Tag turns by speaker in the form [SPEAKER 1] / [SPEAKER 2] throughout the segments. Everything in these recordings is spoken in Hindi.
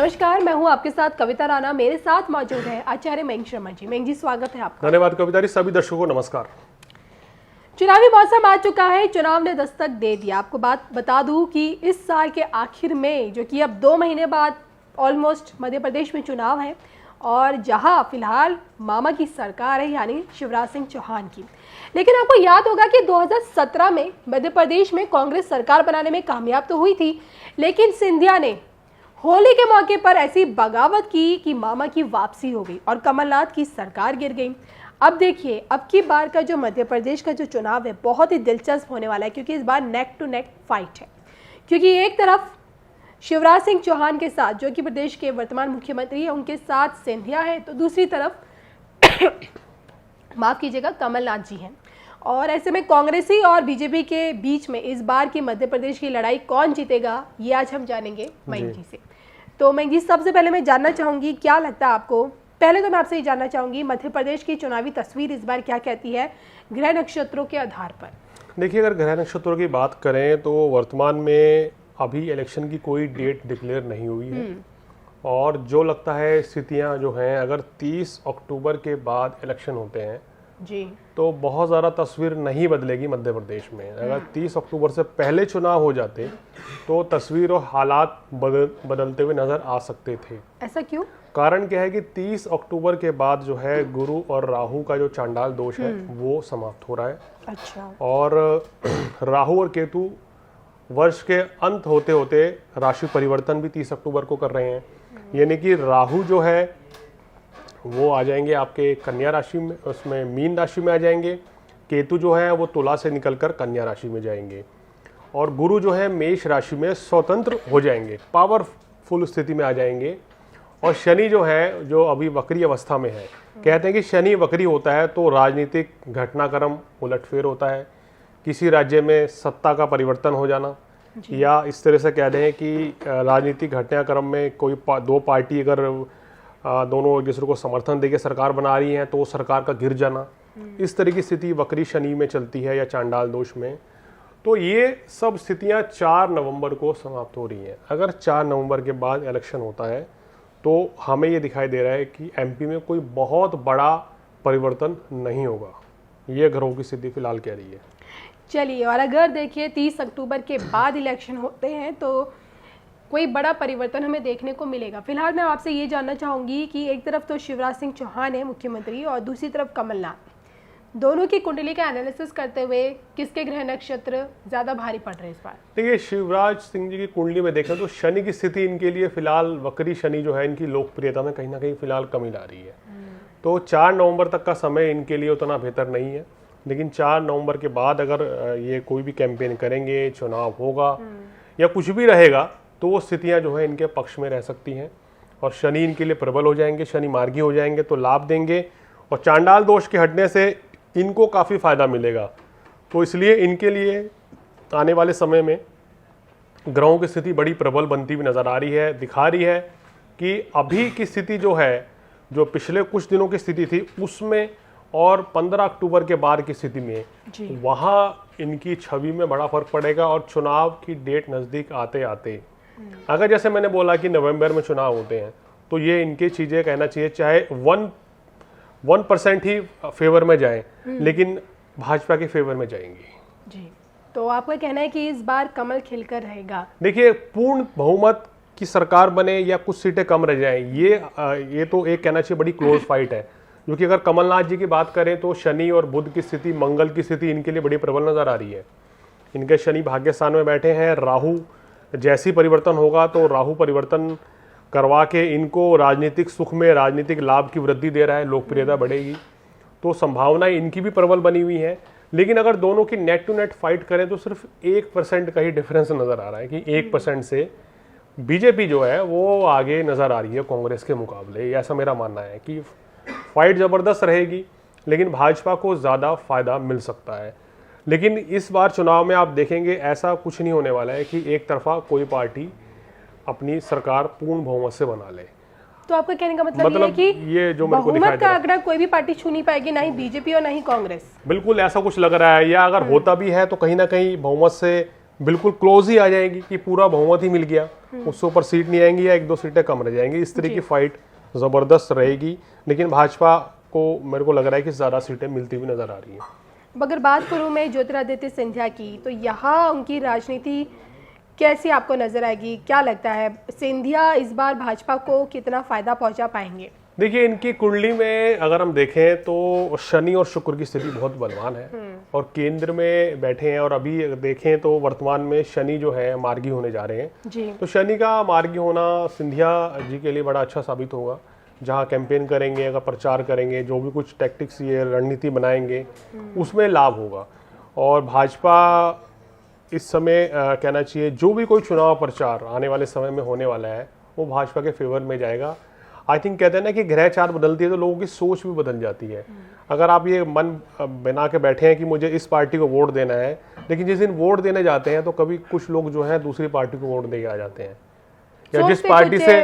[SPEAKER 1] नमस्कार, मैं हूं आपके साथ कविता राणा। मेरे साथ मौजूद है आचार्य मेंग शर्मा जी। मेंग जी, स्वागत है आपका।
[SPEAKER 2] धन्यवाद कविता जी। सभी दर्शकों को नमस्कार।
[SPEAKER 1] चुनावी मौसम आ चुका है, चुनाव ने दस्तक दे दिया। आपको बात बता दूं कि इस साल के आखिर में, जो कि अब 2 महीने बाद ऑलमोस्ट मध्य प्रदेश में चुनाव है, और जहां फिलहाल मामा की सरकार है, यानी शिवराज सिंह चौहान की। लेकिन आपको याद होगा कि 2017 में मध्य प्रदेश में कांग्रेस सरकार बनाने में कामयाब तो हुई थी, लेकिन सिंधिया ने होली के मौके पर ऐसी बगावत की कि मामा की वापसी हो गई और कमलनाथ की सरकार गिर गई। अब देखिए, अब की बार का जो मध्य प्रदेश का जो चुनाव है बहुत ही दिलचस्प होने वाला है, क्योंकि इस बार नेक टू नेक फाइट है। क्योंकि एक तरफ शिवराज सिंह चौहान के साथ, जो कि प्रदेश के वर्तमान मुख्यमंत्री है, उनके साथ सिंधिया है, तो दूसरी तरफ माफ कीजिएगा, कमलनाथ जी हैं। और ऐसे में कांग्रेसी और बीजेपी के बीच में इस बार की मध्य प्रदेश की लड़ाई कौन जीतेगा, ये आज हम जानेंगे मेंग जी से। तो मेंग जी, सबसे पहले मैं जानना चाहूंगी, क्या लगता है आपको, पहले तो मैं आपसे ये जानना चाहूंगी, मध्य प्रदेश की चुनावी तस्वीर इस बार क्या कहती है ग्रह नक्षत्रों के आधार पर?
[SPEAKER 2] देखिए, अगर ग्रह नक्षत्रों की बात करें तो वर्तमान में अभी इलेक्शन की कोई डेट डिक्लेयर नहीं हुई है। और जो लगता है स्थितियां जो हैं, अगर 30 अक्टूबर के बाद इलेक्शन होते हैं
[SPEAKER 1] जी, तो
[SPEAKER 2] बहुत ज़्यादा तस्वीर नहीं बदलेगी मध्य प्रदेश में। अगर 30 अक्टूबर से पहले चुनाव हो जाते तो तस्वीर और हालात बदलते हुए नज़र आ सकते थे।
[SPEAKER 1] ऐसा क्यों?
[SPEAKER 2] कारण क्या है कि 30 अक्टूबर के बाद जो है गुरु और राहु का जो चांडाल दोष है वो समाप्त हो रहा है।
[SPEAKER 1] अच्छा।
[SPEAKER 2] और राहु और केतु वर्ष के अंत होते होते राशि परिवर्तन भी 30 अक्टूबर को कर रहे हैं। यानी कि राहु जो है वो आ जाएंगे आपके कन्या राशि में, उसमें मीन राशि में आ जाएंगे। केतु जो है वो तुला से निकलकर कन्या राशि में जाएंगे। और गुरु जो है मेष राशि में स्वतंत्र हो जाएंगे, पावरफुल स्थिति में आ जाएंगे। और शनि जो है, जो अभी वक्री अवस्था में है, कहते हैं कि शनि वक्री होता है तो राजनीतिक घटनाक्रम उलटफेर होता है, किसी राज्य में सत्ता का परिवर्तन हो जाना, या इस तरह से कह दें कि राजनीतिक घटनाक्रम में कोई दो पार्टी अगर दोनों एक दूसरे को समर्थन देके सरकार बना रही हैं तो सरकार का गिर जाना, इस तरह की स्थिति वक्री शनि में चलती है या चांडाल दोष में। तो ये सब स्थितियां 4 नवंबर को समाप्त हो रही हैं। अगर 4 नवंबर के बाद इलेक्शन होता है तो हमें ये दिखाई दे रहा है कि एमपी में कोई बहुत बड़ा परिवर्तन नहीं होगा। ये ग्रहों की स्थिति फिलहाल कह रही है।
[SPEAKER 1] चलिए, और अगर देखिए 30 अक्टूबर के बाद इलेक्शन होते हैं तो कोई बड़ा परिवर्तन हमें देखने को मिलेगा। फिलहाल मैं आपसे ये जानना चाहूँगी कि एक तरफ तो शिवराज सिंह चौहान है मुख्यमंत्री, और दूसरी तरफ कमलनाथ। दोनों की कुंडली का एनालिसिस करते हुए किसके ग्रह नक्षत्र ज़्यादा भारी पड़ रहे हैं इस बार?
[SPEAKER 2] देखिए, शिवराज सिंह जी की कुंडली में देखें तो शनि की स्थिति इनके लिए फिलहाल, वक्री शनि जो है, इनकी लोकप्रियता में कहीं ना कहीं फिलहाल कमी ला रही है। तो 4 नवंबर तक का समय इनके लिए उतना बेहतर नहीं है। लेकिन 4 नवंबर के बाद अगर ये कोई भी कैंपेन करेंगे, चुनाव होगा या कुछ भी रहेगा, तो वो स्थितियां जो है इनके पक्ष में रह सकती हैं। और शनि इनके लिए प्रबल हो जाएंगे, शनि मार्गी हो जाएंगे तो लाभ देंगे। और चांडाल दोष के हटने से इनको काफ़ी फायदा मिलेगा। तो इसलिए इनके लिए आने वाले समय में ग्रहों की स्थिति बड़ी प्रबल बनती हुई नजर आ रही है। दिखा रही है कि अभी की स्थिति जो है, जो पिछले कुछ दिनों की स्थिति थी उसमें, और 15 अक्टूबर के बाद की स्थिति में, वहाँ इनकी छवि में बड़ा फर्क पड़ेगा। और चुनाव की डेट नज़दीक आते आते, अगर जैसे मैंने बोला कि नवंबर में चुनाव होते हैं, तो ये इनकी चीज़ें कहना चाहिए, चाहे 1% ही फेवर में जाए, लेकिन भाजपा के फेवर में जाएंगी।
[SPEAKER 1] जी, तो आपका कहना है कि इस बार कमल खिलकर रहेगा?
[SPEAKER 2] देखिए, पूर्ण बहुमत की सरकार बने या कुछ सीटें कम रह जाएं, ये तो एक कहना चाहिए बड़ी क्लोज फाइट है। क्योंकि अगर कमलनाथ जी की बात करें तो शनि और बुध की स्थिति, मंगल की स्थिति इनके लिए बड़ी प्रबल नजर आ रही है। इनके शनि भाग्य स्थान में बैठे हैं। राहु जैसी परिवर्तन होगा तो राहु परिवर्तन करवा के इनको राजनीतिक सुख में, राजनीतिक लाभ की वृद्धि दे रहा है, लोकप्रियता बढ़ेगी। तो संभावनाएं इनकी भी प्रबल बनी हुई है। लेकिन अगर दोनों की नेट टू नेट फाइट करें तो सिर्फ 1% का ही डिफरेंस नजर आ रहा है, कि 1% से बीजेपी जो है वो आगे नजर आ रही है कांग्रेस के मुकाबले। ऐसा मेरा मानना है कि फाइट जबरदस्त रहेगी, लेकिन भाजपा को ज़्यादा फायदा मिल सकता है। लेकिन इस बार चुनाव में आप देखेंगे ऐसा कुछ नहीं होने वाला है कि एक तरफा कोई पार्टी अपनी सरकार पूर्ण बहुमत से बना ले।
[SPEAKER 1] तो आपका कहने का मतलब ये है कि
[SPEAKER 2] ये जो मेरे को दिखाई
[SPEAKER 1] बहुमत का आंकड़ा कोई भी पार्टी छू नहीं पाएगी, ना ही बीजेपी और ना ही कांग्रेस?
[SPEAKER 2] बिल्कुल ऐसा कुछ लग रहा है। या अगर होता भी है तो कहीं ना कहीं बहुमत से बिल्कुल क्लोज ही आ जाएगी कि पूरा बहुमत ही मिल गया, उससे ऊपर सीट नहीं आएंगी या 1-2 सीटें कम रह जाएंगी। इस तरह की फाइट जबरदस्त रहेगी, लेकिन भाजपा को मेरे को लग रहा है कि ज्यादा सीटें मिलती हुई नजर आ रही है।
[SPEAKER 1] अगर बात करूं मैं ज्योतिरादित्य सिंधिया की, तो यहाँ उनकी राजनीति कैसी आपको नजर आएगी? क्या लगता है सिंधिया इस बार भाजपा को कितना फायदा पहुंचा पाएंगे?
[SPEAKER 2] देखिए, इनकी कुंडली में अगर हम देखें तो शनि और शुक्र की स्थिति बहुत बलवान है और केंद्र में बैठे हैं। और अभी अगर देखें तो वर्तमान में शनि जो है मार्गी होने जा रहे हैं
[SPEAKER 1] जी।
[SPEAKER 2] तो शनि का मार्गी होना सिंधिया जी के लिए बड़ा अच्छा साबित होगा। जहां कैंपेन करेंगे, अगर प्रचार करेंगे, जो भी कुछ टैक्टिक्स ये रणनीति बनाएंगे उसमें लाभ होगा। और भाजपा इस समय कहना चाहिए जो भी कोई चुनाव प्रचार आने वाले समय में होने वाला है वो भाजपा के फेवर में जाएगा। आई थिंक कहते हैं ना कि ग्रह चार बदलती है तो लोगों की सोच भी बदल जाती है। अगर आप ये मन बना के बैठे हैं कि मुझे इस पार्टी को वोट देना है, लेकिन जिस दिन वोट देने जाते हैं तो कभी कुछ लोग जो है दूसरी पार्टी को वोट दे के आ जाते हैं, या जिस पार्टी से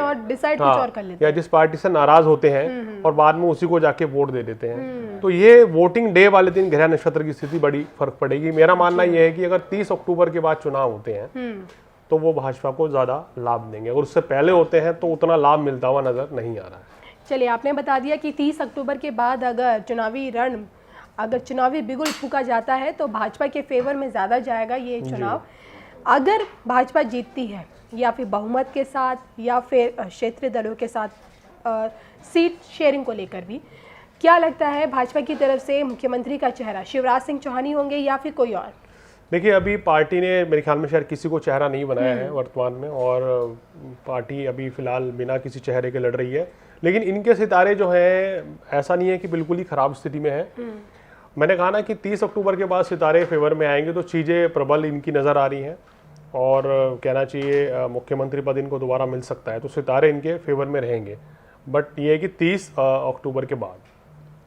[SPEAKER 2] या जिस पार्टी से नाराज होते हैं और बाद में उसी को जाके वोट दे देते हैं। तो ये वोटिंग डे वाले दिन ग्रह नक्षत्र की स्थिति बड़ी फर्क पड़ेगी। मेरा मानना यह है कि अगर 30 अक्टूबर के बाद चुनाव होते हैं तो वो भाजपा को ज्यादा लाभ देंगे, और उससे पहले होते हैं तो उतना लाभ मिलता हुआ नजर नहीं आ रहा है।
[SPEAKER 1] चलिए, आपने बता दिया कि 30 अक्टूबर के बाद अगर चुनावी बिगुल फूका जाता है तो भाजपा के फेवर में ज्यादा जाएगा ये चुनाव। अगर भाजपा जीतती है या फिर बहुमत के साथ या फिर क्षेत्रीय दलों के साथ सीट शेयरिंग को लेकर भी, क्या लगता है भाजपा की तरफ से मुख्यमंत्री का चेहरा शिवराज सिंह चौहान ही होंगे या फिर कोई और?
[SPEAKER 2] देखिए, अभी पार्टी ने मेरे ख्याल में शायद किसी को चेहरा नहीं बनाया है वर्तमान में, और पार्टी अभी फिलहाल बिना किसी चेहरे के लड़ रही है। लेकिन इनके सितारे जो हैं ऐसा नहीं है कि बिल्कुल ही खराब स्थिति में है। मैंने कहा ना कि 30 अक्टूबर के बाद सितारे फेवर में आएंगे तो चीज़ें प्रबल इनकी नज़र आ रही हैं, और कहना चाहिए मुख्यमंत्री पद इनको दोबारा मिल सकता है, तो सितारे इनके फेवर में रहेंगे। बट ये है कि 30 अक्टूबर के बाद।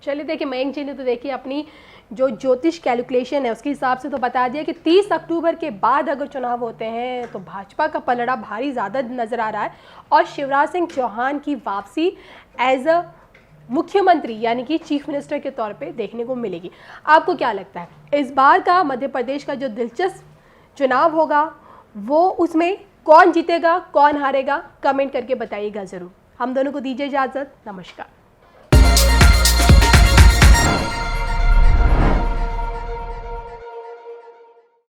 [SPEAKER 1] चलिए, देखिए मयंक जी ने तो देखिए अपनी जो ज्योतिष कैलकुलेशन है उसके हिसाब से तो बता दिया कि 30 अक्टूबर के बाद अगर चुनाव होते हैं तो भाजपा का पलड़ा भारी ज़्यादा नज़र आ रहा है और शिवराज सिंह चौहान की वापसी एज अ मुख्यमंत्री यानी कि चीफ मिनिस्टर के तौर पे देखने को मिलेगी। आपको क्या लगता है इस बार का मध्य प्रदेश का जो दिलचस्प चुनाव होगा वो उसमें कौन जीतेगा, कौन हारेगा? कमेंट करके बताइएगा ज़रूर। हम दोनों को दीजिए इजाज़त। नमस्कार।